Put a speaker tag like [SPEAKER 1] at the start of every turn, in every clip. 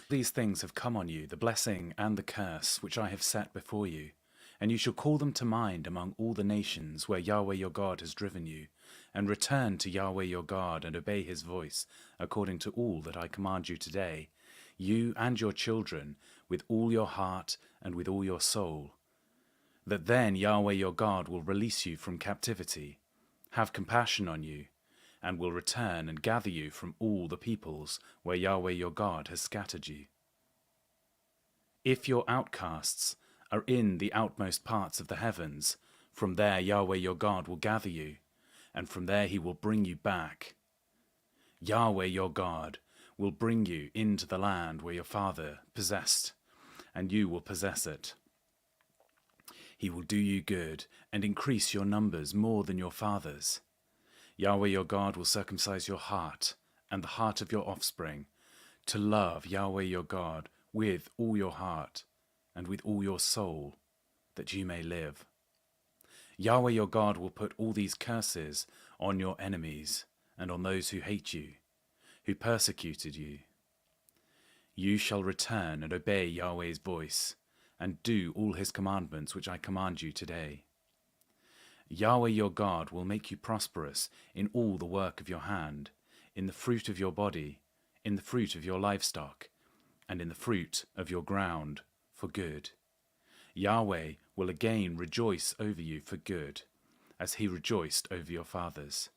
[SPEAKER 1] These things have come on you, the blessing and the curse, which I have set before you. And you shall call them to mind among all the nations where Yahweh your God has driven you, and return to Yahweh your God and obey his voice, according to all that I command you today, you and your children, with all your heart and with all your soul. That then Yahweh your God will release you from captivity, have compassion on you, and will return and gather you from all the peoples where Yahweh your God has scattered you. If your outcasts are in the outmost parts of the heavens, from there Yahweh your God will gather you, and from there he will bring you back. Yahweh your God will bring you into the land where your father possessed, and you will possess it. He will do you good and increase your numbers more than your fathers. Yahweh your God will circumcise your heart and the heart of your offspring, to love Yahweh your God with all your heart and with all your soul, that you may live. Yahweh your God will put all these curses on your enemies and on those who hate you, who persecuted you. You shall return and obey Yahweh's voice, and do all his commandments which I command you today. Yahweh your God will make you prosperous in all the work of your hand, in the fruit of your body, in the fruit of your livestock, and in the fruit of your ground, for good. Yahweh will again rejoice over you for good, as he rejoiced over your fathers.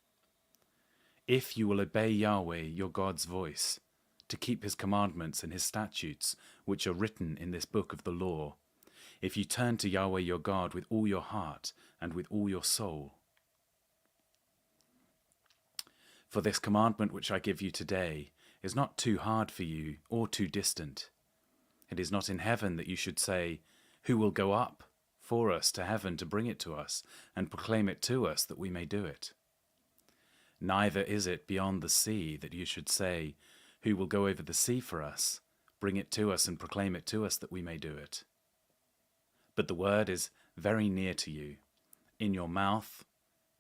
[SPEAKER 1] If you will obey Yahweh your God's voice, to keep his commandments and his statutes, which are written in this book of the law, if you turn to Yahweh your God with all your heart and with all your soul. For this commandment which I give you today is not too hard for you or too distant. It is not in heaven that you should say, who will go up for us to heaven to bring it to us and proclaim it to us that we may do it? Neither is it beyond the sea that you should say, who will go over the sea for us, bring it to us and proclaim it to us that we may do it? But the word is very near to you, in your mouth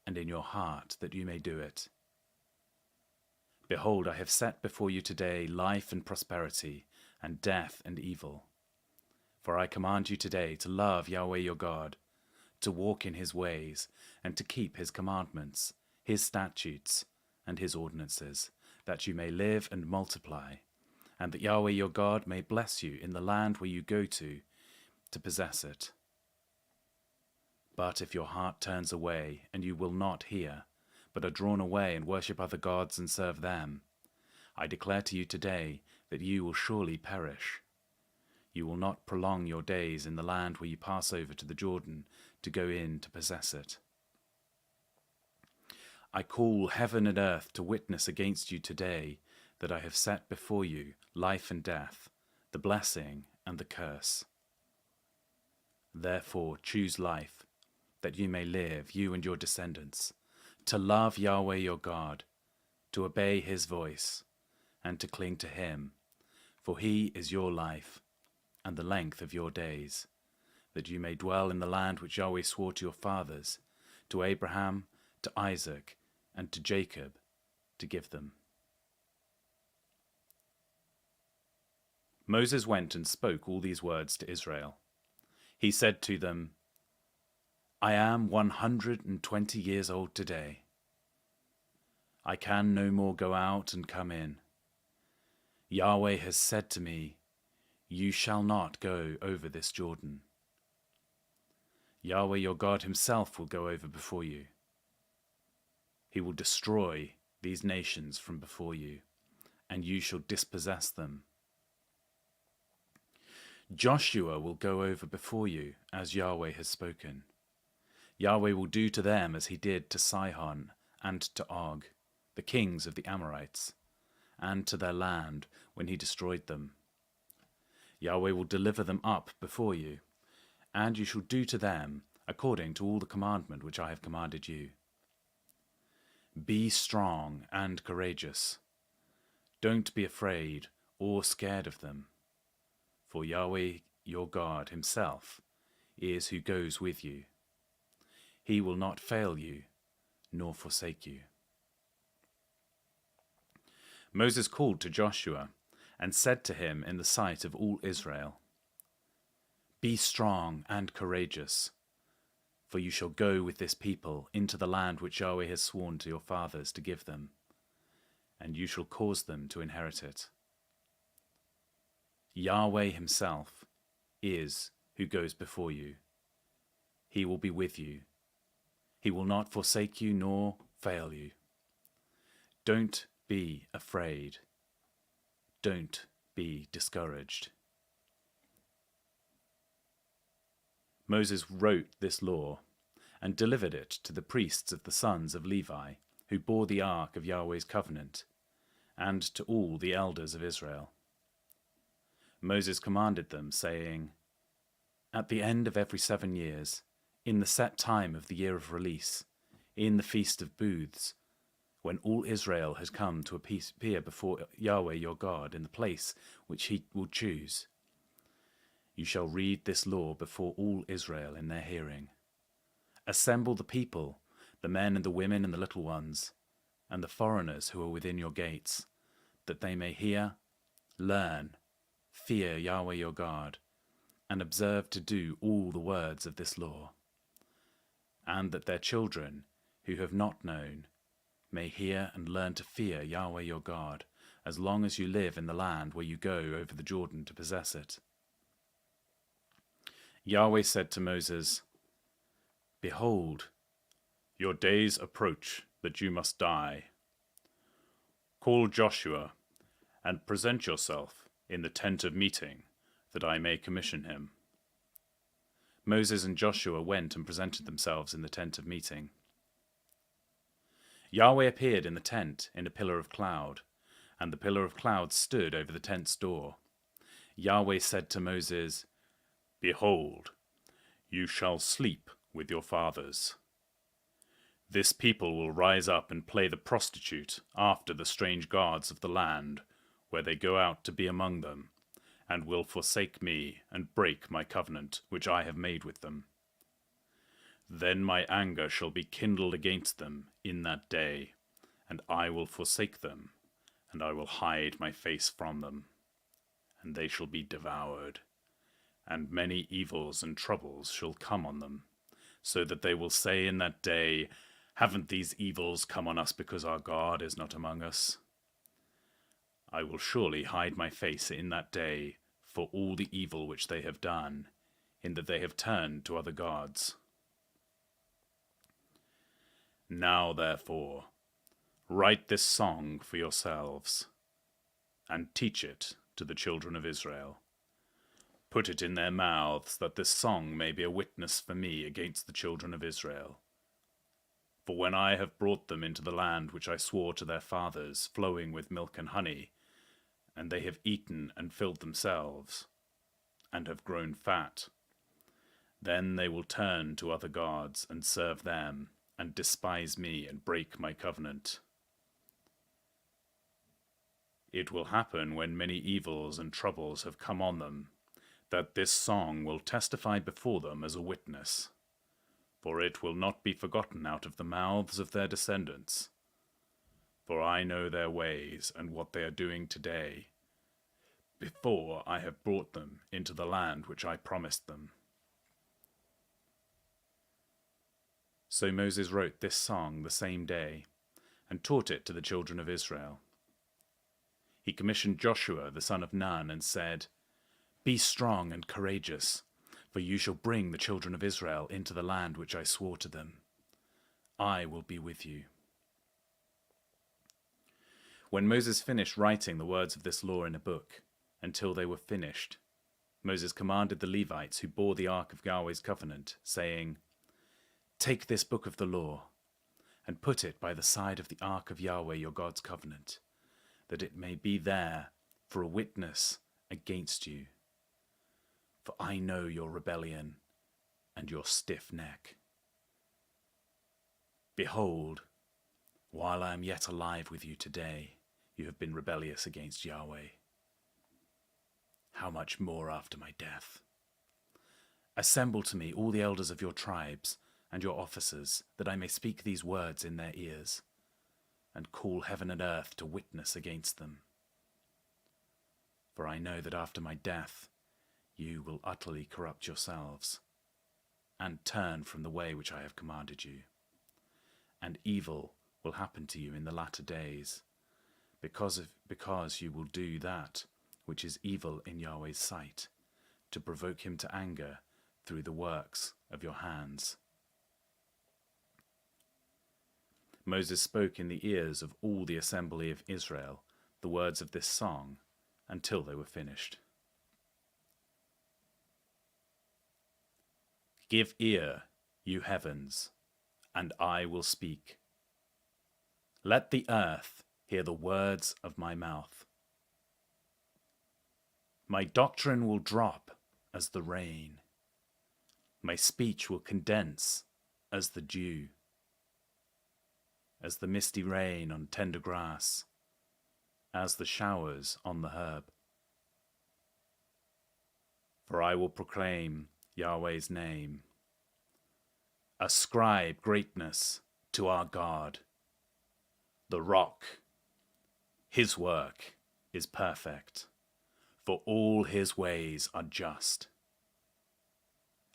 [SPEAKER 1] and in your heart, that you may do it. Behold, I have set before you today life and prosperity, and death and evil. For I command you today to love Yahweh your God, to walk in his ways, and to keep his commandments, his statutes, and his ordinances, that you may live and multiply, and that Yahweh your God may bless you in the land where you go to possess it. But if your heart turns away, and you will not hear, but are drawn away and worship other gods and serve them, I declare to you today that you will surely perish. You will not prolong your days in the land where you pass over to the Jordan to go in to possess it. I call heaven and earth to witness against you today that I have set before you life and death, the blessing and the curse. Therefore choose life, that you may live, you and your descendants, to love Yahweh your God, to obey his voice, and to cling to him, for he is your life and the length of your days, that you may dwell in the land which Yahweh swore to your fathers, to Abraham, to Isaac, and to Jacob, to give them. Moses went and spoke all these words to Israel. He said to them, I am 120 years old today. I can no more go out and come in. Yahweh has said to me, you shall not go over this Jordan. Yahweh your God himself will go over before you. He will destroy these nations from before you, and you shall dispossess them. Joshua will go over before you, as Yahweh has spoken. Yahweh will do to them as he did to Sihon and to Og, the kings of the Amorites, and to their land when he destroyed them. Yahweh will deliver them up before you, and you shall do to them according to all the commandment which I have commanded you. Be strong and courageous. Don't be afraid or scared of them, for Yahweh your God himself is who goes with you. He will not fail you nor forsake you. Moses called to Joshua and said to him in the sight of all Israel, Be strong and courageous, for you shall go with this people into the land which Yahweh has sworn to your fathers to give them, and you shall cause them to inherit it. Yahweh himself is who goes before you. He will be with you. He will not forsake you nor fail you. Don't be afraid. Don't be discouraged. Moses wrote this law and delivered it to the priests of the sons of Levi, who bore the ark of Yahweh's covenant, and to all the elders of Israel. Moses commanded them, saying, At the end of every 7 years, in the set time of the year of release, in the Feast of Booths, when all Israel has come to appear before Yahweh your God in the place which he will choose, you shall read this law before all Israel in their hearing. Assemble the people, the men and the women and the little ones, and the foreigners who are within your gates, that they may hear, learn, fear Yahweh your God, and observe to do all the words of this law, and that their children, who have not known, may hear and learn to fear Yahweh your God, as long as you live in the land where you go over the Jordan to possess it. Yahweh said to Moses, Behold, your days approach that you must die. Call Joshua and present yourself in the tent of meeting, that I may commission him. Moses and Joshua went and presented themselves in the tent of meeting. Yahweh appeared in the tent in a pillar of cloud, and the pillar of cloud stood over the tent's door. Yahweh said to Moses, Behold, you shall sleep with your fathers. This people will rise up and play the prostitute after the strange gods of the land, where they go out to be among them, and will forsake me and break my covenant which I have made with them. Then my anger shall be kindled against them in that day, and I will forsake them, and I will hide my face from them, and they shall be devoured, and many evils and troubles shall come on them, so that they will say in that day, Haven't these evils come on us because our God is not among us? I will surely hide my face in that day for all the evil which they have done, in that they have turned to other gods. Now, therefore, write this song for yourselves, and teach it to the children of Israel. Put it in their mouths, that this song may be a witness for me against the children of Israel. For when I have brought them into the land which I swore to their fathers, flowing with milk and honey, and they have eaten and filled themselves, and have grown fat, then they will turn to other gods and serve them, and despise me and break my covenant. It will happen when many evils and troubles have come on them, that this song will testify before them as a witness, for it will not be forgotten out of the mouths of their descendants. For I know their ways and what they are doing today, before I have brought them into the land which I promised them. So Moses wrote this song the same day, and taught it to the children of Israel. He commissioned Joshua the son of Nun, and said, Be strong and courageous, for you shall bring the children of Israel into the land which I swore to them. I will be with you. When Moses finished writing the words of this law in a book, until they were finished, Moses commanded the Levites who bore the ark of Yahweh's covenant, saying, Take this book of the law, and put it by the side of the ark of Yahweh your God's covenant, that it may be there for a witness against you. For I know your rebellion and your stiff neck. Behold, while I am yet alive with you today, you have been rebellious against Yahweh. How much more after my death? Assemble to me all the elders of your tribes and your officers, that I may speak these words in their ears, and call heaven and earth to witness against them. For I know that after my death you will utterly corrupt yourselves, and turn from the way which I have commanded you. And evil will happen to you in the latter days, because you will do that which is evil in Yahweh's sight, to provoke him to anger through the works of your hands. Moses spoke in the ears of all the assembly of Israel the words of this song until they were finished. Give ear, you heavens, and I will speak. Let the earth hear the words of my mouth. My doctrine will drop as the rain. My speech will condense as the dew, as the misty rain on tender grass, as the showers on the herb. For I will proclaim Yahweh's name. Ascribe greatness to our God, the rock. His work is perfect, for all his ways are just.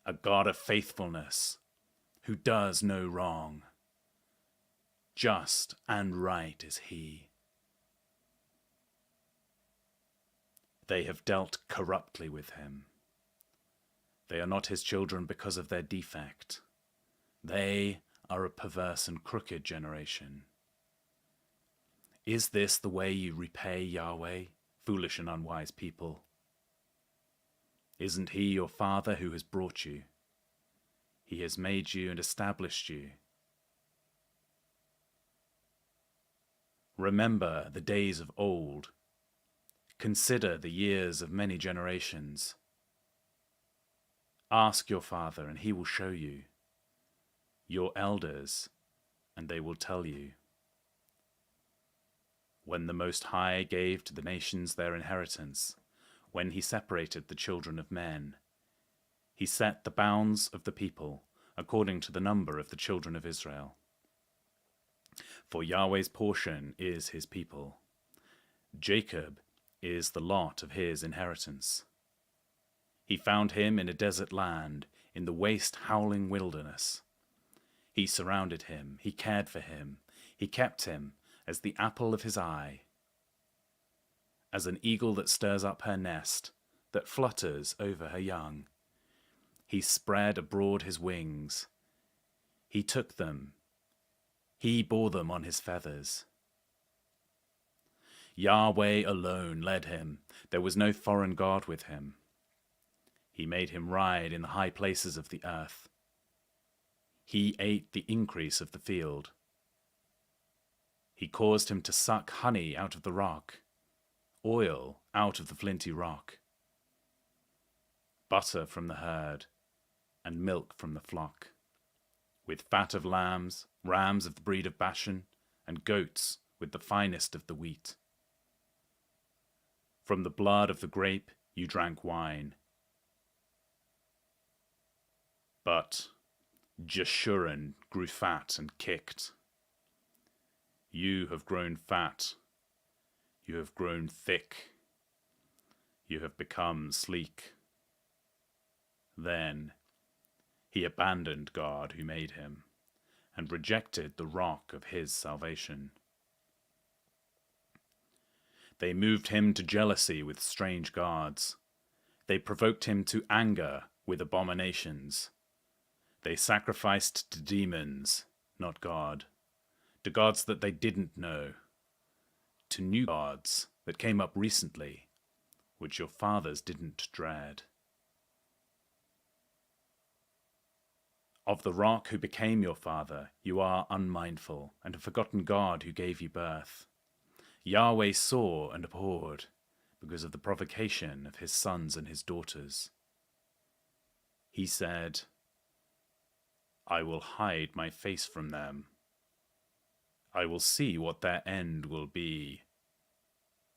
[SPEAKER 1] A God of faithfulness, who does no wrong. Just and right is he. They have dealt corruptly with him. They are not his children because of their defect. They are a perverse and crooked generation. Is this the way you repay Yahweh, foolish and unwise people? Isn't he your father who has brought you? He has made you and established you. Remember the days of old. Consider the years of many generations. Ask your father, and he will show you. Your elders, and they will tell you. When the Most High gave to the nations their inheritance, when he separated the children of men, he set the bounds of the people according to the number of the children of Israel. For Yahweh's portion is his people. Jacob is the lot of his inheritance. He found him in a desert land, in the waste howling wilderness. He surrounded him, he cared for him, he kept him as the apple of his eye. As an eagle that stirs up her nest, that flutters over her young, he spread abroad his wings. He took them, he bore them on his feathers. Yahweh alone led him, there was no foreign god with him. He made him ride in the high places of the earth. He ate the increase of the field. He caused him to suck honey out of the rock, oil out of the flinty rock, butter from the herd, and milk from the flock, with fat of lambs, rams of the breed of Bashan, and goats with the finest of the wheat. From the blood of the grape you drank wine. But Jeshurun grew fat and kicked. You have grown fat. You have grown thick. You have become sleek. Then he abandoned God who made him, and rejected the rock of his salvation. They moved him to jealousy with strange gods. They provoked him to anger with abominations. They sacrificed to demons, not God, to gods that they didn't know, to new gods that came up recently, which your fathers didn't dread. Of the rock who became your father, you are unmindful, and have forgotten God who gave you birth. Yahweh saw and abhorred, because of the provocation of his sons and his daughters. He said, I will hide my face from them. I will see what their end will be,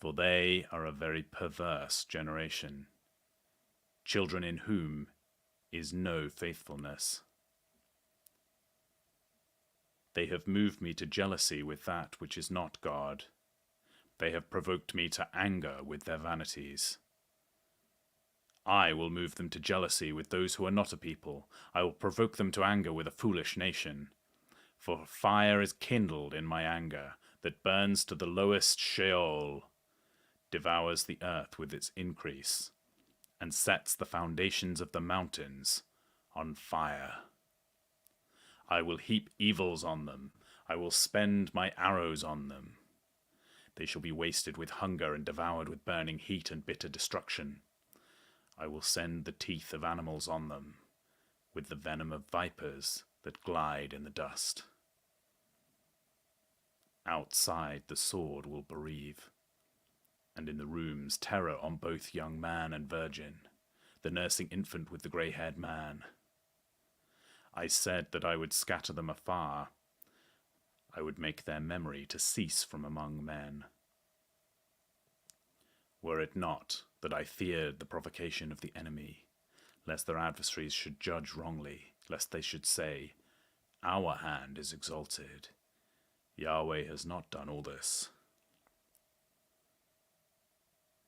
[SPEAKER 1] for they are a very perverse generation, children in whom is no faithfulness. They have moved me to jealousy with that which is not God, They have provoked me to anger with their vanities. I will move them to jealousy with those who are not a people. I will provoke them to anger with a foolish nation. For fire is kindled in my anger, that burns to the lowest Sheol, devours the earth with its increase, and sets the foundations of the mountains on fire. I will heap evils on them. I will spend my arrows on them. They shall be wasted with hunger and devoured with burning heat and bitter destruction. I will send the teeth of animals on them, with the venom of vipers that glide in the dust. Outside the sword will bereave, and in the rooms terror on both young man and virgin, the nursing infant with the grey-haired man. I said that I would scatter them afar. I would make their memory to cease from among men. Were it not that I feared the provocation of the enemy, lest their adversaries should judge wrongly, lest they should say, "Our hand is exalted. Yahweh has not done all this."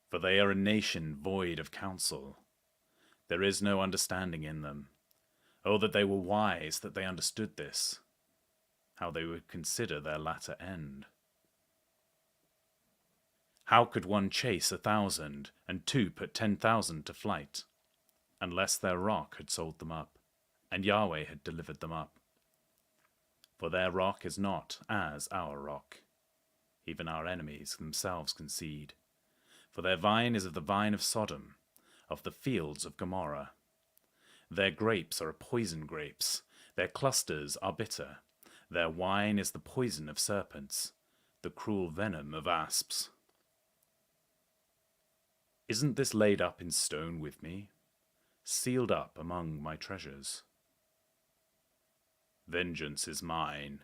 [SPEAKER 1] For they are a nation void of counsel. There is no understanding in them. Oh, that they were wise, that they understood this, how they would consider their latter end. How could one chase 1,000, and two put 10,000 to flight, unless their rock had sold them up, and Yahweh had delivered them up? For their rock is not as our rock, even our enemies themselves concede. For their vine is of the vine of Sodom, of the fields of Gomorrah. Their grapes are poison grapes, their clusters are bitter, their wine is the poison of serpents, the cruel venom of asps. Isn't this laid up in stone with me, sealed up among my treasures? Vengeance is mine,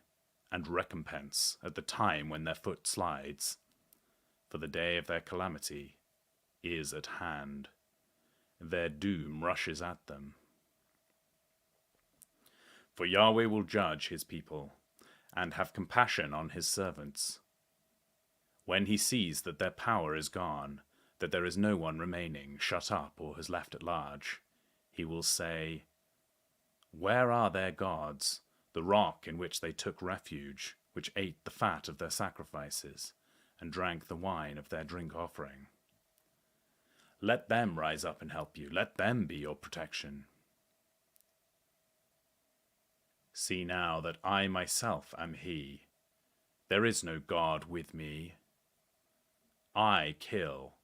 [SPEAKER 1] and recompense at the time when their foot slides, for the day of their calamity is at hand. Their doom rushes at them. For Yahweh will judge his people, and have compassion on his servants. When he sees that their power is gone, that there is no one remaining, shut up or has left at large, he will say, "Where are their gods, the rock in which they took refuge, which ate the fat of their sacrifices, and drank the wine of their drink offering? Let them rise up and help you. Let them be your protection. See now that I myself am he. There is no God with me. I kill,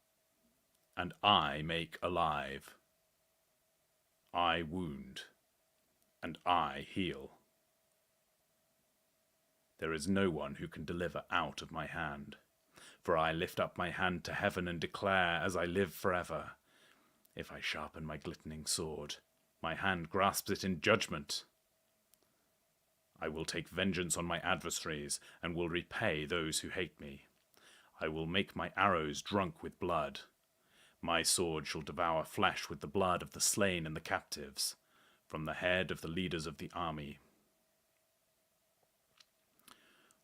[SPEAKER 1] and I make alive. I wound, and I heal. There is no one who can deliver out of my hand. For I lift up my hand to heaven and declare, as I live forever, if I sharpen my glittering sword, my hand grasps it in judgment. I will take vengeance on my adversaries, and will repay those who hate me. I will make my arrows drunk with blood. My sword shall devour flesh with the blood of the slain and the captives, from the head of the leaders of the army.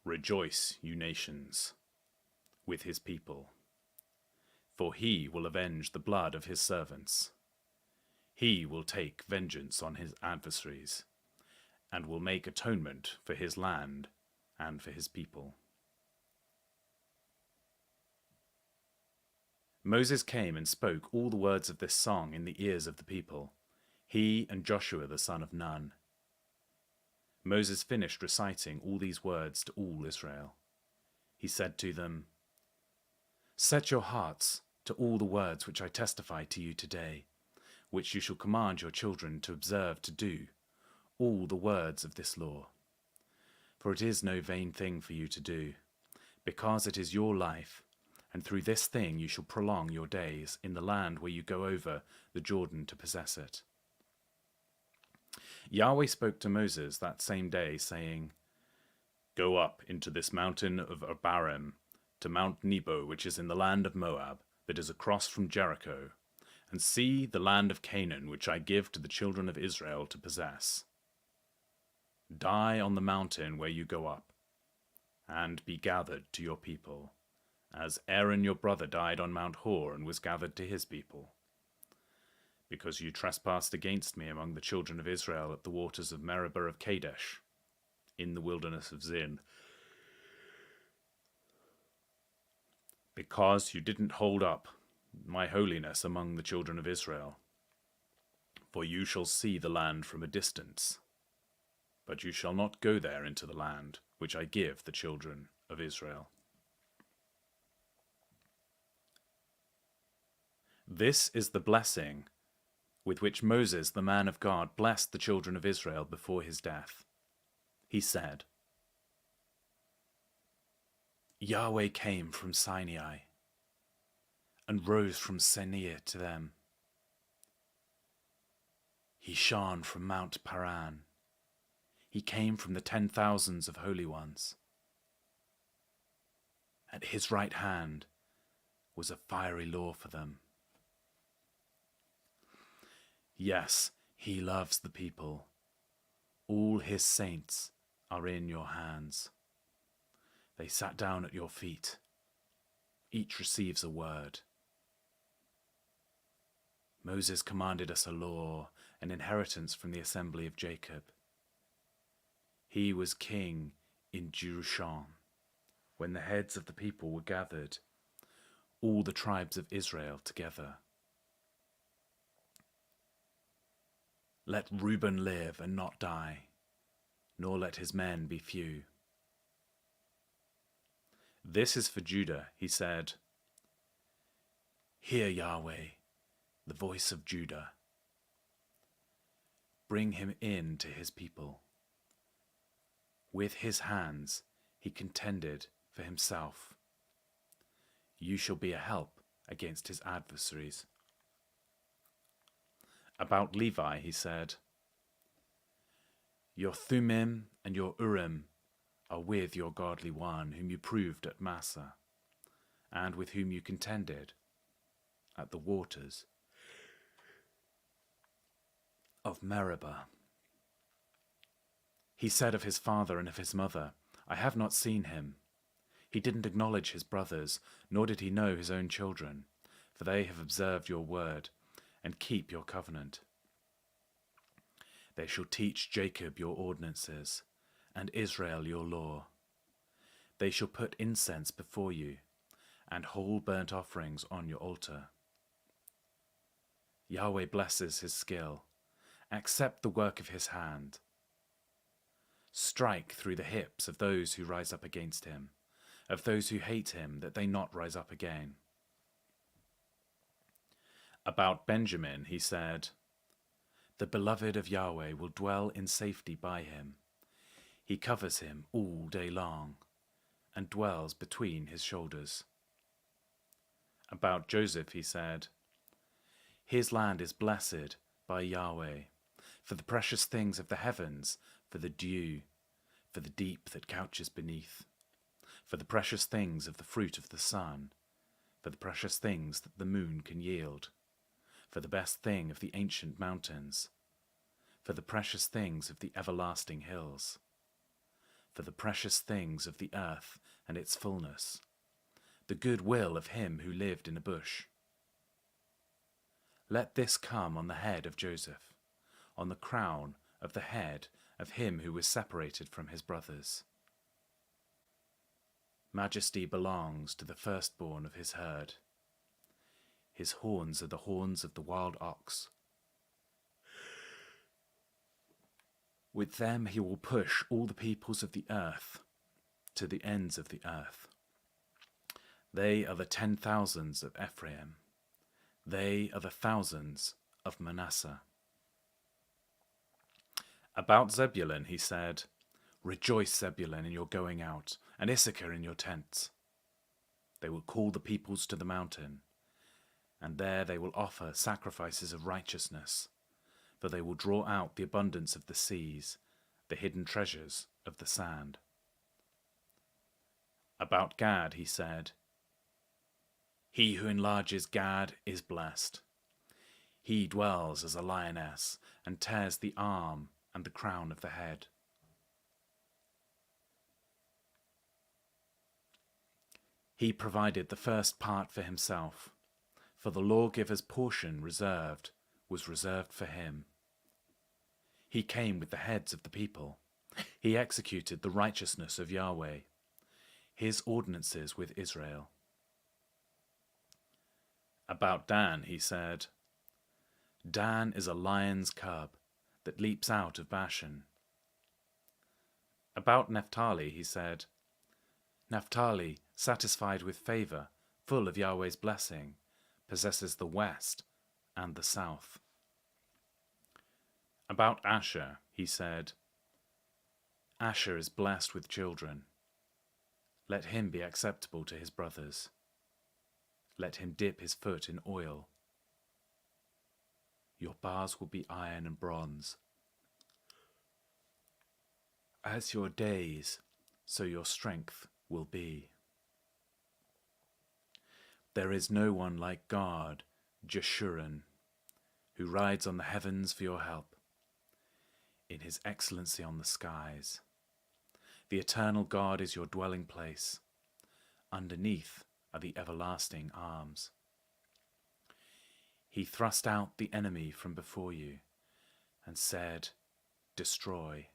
[SPEAKER 1] Rejoice, you nations, with his people, for he will avenge the blood of his servants. He will take vengeance on his adversaries, and will make atonement for his land and for his people. Moses came and spoke all the words of this song in the ears of the people, he and Joshua the son of Nun. Moses finished reciting all these words to all Israel. He said to them, "Set your hearts to all the words which I testify to you today, which you shall command your children to observe to do, all the words of this law. For it is no vain thing for you to do, because it is your life, and through this thing you shall prolong your days in the land where you go over the Jordan to possess it." Yahweh spoke to Moses that same day, saying, "Go up into this mountain of Abarim, to Mount Nebo, which is in the land of Moab, that is across from Jericho, and see the land of Canaan, which I give to the children of Israel to possess. Die on the mountain where you go up, and be gathered to your people, as Aaron your brother died on Mount Hor and was gathered to his people. Because you trespassed against me among the children of Israel at the waters of Meribah of Kadesh, in the wilderness of Zin. Because you didn't hold up my holiness among the children of Israel. For you shall see the land from a distance, but you shall not go there into the land which I give the children of Israel. This is the blessing with which Moses, the man of God, blessed the children of Israel before his death. He said, Yahweh came from Sinai and rose from Senir to them. He shone from Mount Paran. He came from the 10,000s of holy ones. At his right hand was a fiery law for them. Yes, he loves the people. All his saints are in your hands. They sat down at your feet. Each receives a word. Moses commanded us a law, an inheritance from the assembly of Jacob. He was king in Jerusalem, when the heads of the people were gathered, all the tribes of Israel together. Let Reuben live and not die, nor let his men be few. This is for Judah, he said. Hear, Yahweh, the voice of Judah. Bring him in to his people. With his hands he contended for himself. You shall be a help against his adversaries. About Levi he said, Your Thummim and your Urim are with your godly one, whom you proved at Massa, and with whom you contended at the waters of Meribah. He said of his father and of his mother, I have not seen him. He didn't acknowledge his brothers, nor did he know his own children, for they have observed your word and keep your covenant. They shall teach Jacob your ordinances, and Israel your law. They shall put incense before you, and whole burnt offerings on your altar. Yahweh blesses his skill. Accept the work of his hand. Strike through the hips of those who rise up against him, of those who hate him, that they not rise up again. About Benjamin he said, The beloved of Yahweh will dwell in safety by him. He covers him all day long, and dwells between his shoulders. About Joseph he said, His land is blessed by Yahweh, for the precious things of the heavens, for the dew, for the deep that couches beneath, for the precious things of the fruit of the sun, for the precious things that the moon can yield, for the best thing of the ancient mountains, for the precious things of the everlasting hills, for the precious things of the earth and its fullness, the good will of him who lived in a bush. Let this come on the head of Joseph, on the crown of the head of him who was separated from his brothers. Majesty belongs to the firstborn of his herd. His horns are the horns of the wild ox. With them he will push all the peoples of the earth to the ends of the earth. They are the 10,000s of Ephraim. They are the thousands of Manasseh. About Zebulun he said, Rejoice, Zebulun, in your going out, and Issachar in your tents. They will call the peoples to the mountain, and there they will offer sacrifices of righteousness, for they will draw out the abundance of the seas, the hidden treasures of the sand. About Gad he said, He who enlarges Gad is blessed. He dwells as a lioness, and tears the arm and the crown of the head. He provided the first part for himself, for the lawgiver's portion was reserved for him. He came with the heads of the people. He executed the righteousness of Yahweh, his ordinances with Israel. About Dan he said, Dan is a lion's cub that leaps out of Bashan. About Naphtali he said, Naphtali, satisfied with favor, full of Yahweh's blessing, possesses the west and the south. About Asher he said, Asher is blessed with children. Let him be acceptable to his brothers. Let him dip his foot in oil. Your bars will be iron and bronze. As your days, so your strength will be. There is no one like God, Jeshurun, who rides on the heavens for your help, in his excellency on the skies. The eternal God is your dwelling place. Underneath are the everlasting arms. He thrust out the enemy from before you and said, Destroy.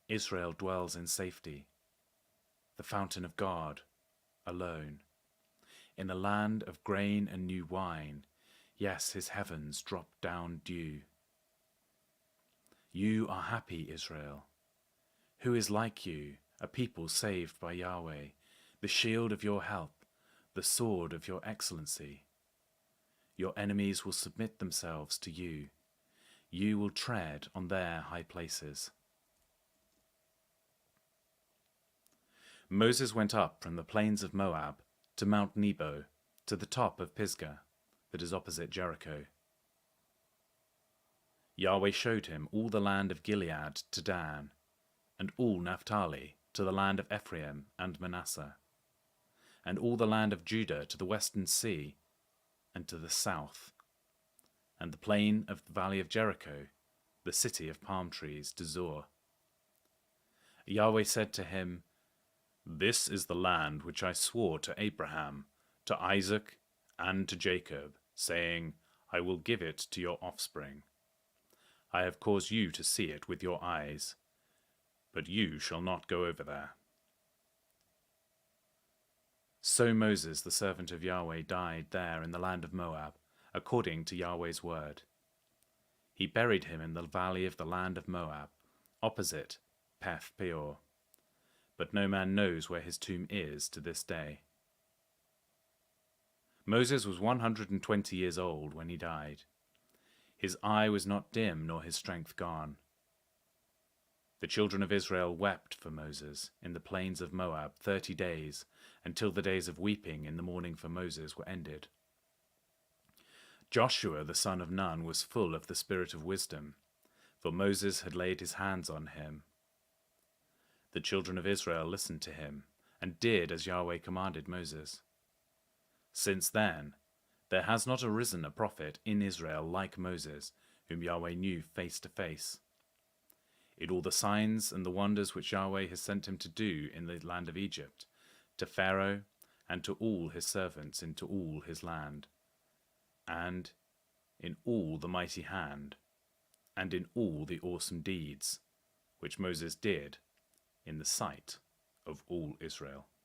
[SPEAKER 1] Israel dwells in safety, the fountain of God, alone. In a land of grain and new wine, yes, his heavens drop down dew. You are happy, Israel. Who is like you, a people saved by Yahweh, the shield of your help, the sword of your excellency? Your enemies will submit themselves to you. You will tread on their high places. Moses went up from the plains of Moab to Mount Nebo, to the top of Pisgah, that is opposite Jericho. Yahweh showed him all the land of Gilead to Dan, and all Naphtali to the land of Ephraim and Manasseh, and all the land of Judah to the western sea and to the south, and the plain of the valley of Jericho, the city of palm trees, to Zoar. Yahweh said to him, This is the land which I swore to Abraham, to Isaac, and to Jacob, saying, I will give it to your offspring. I have caused you to see it with your eyes, but you shall not go over there. So Moses, the servant of Yahweh, died there in the land of Moab, according to Yahweh's word. He buried him in the valley of the land of Moab, opposite Peth Peor. But no man knows where his tomb is to this day. Moses was 120 years old when he died. His eye was not dim, nor his strength gone. The children of Israel wept for Moses in the plains of Moab 30 days, until the days of weeping in the mourning for Moses were ended. Joshua the son of Nun was full of the spirit of wisdom, for Moses had laid his hands on him. The children of Israel listened to him, and did as Yahweh commanded Moses. Since then, there has not arisen a prophet in Israel like Moses, whom Yahweh knew face to face. In all the signs and the wonders which Yahweh has sent him to do in the land of Egypt, to Pharaoh and to all his servants into all his land, and in all the mighty hand, and in all the awesome deeds which Moses did in the sight of all Israel.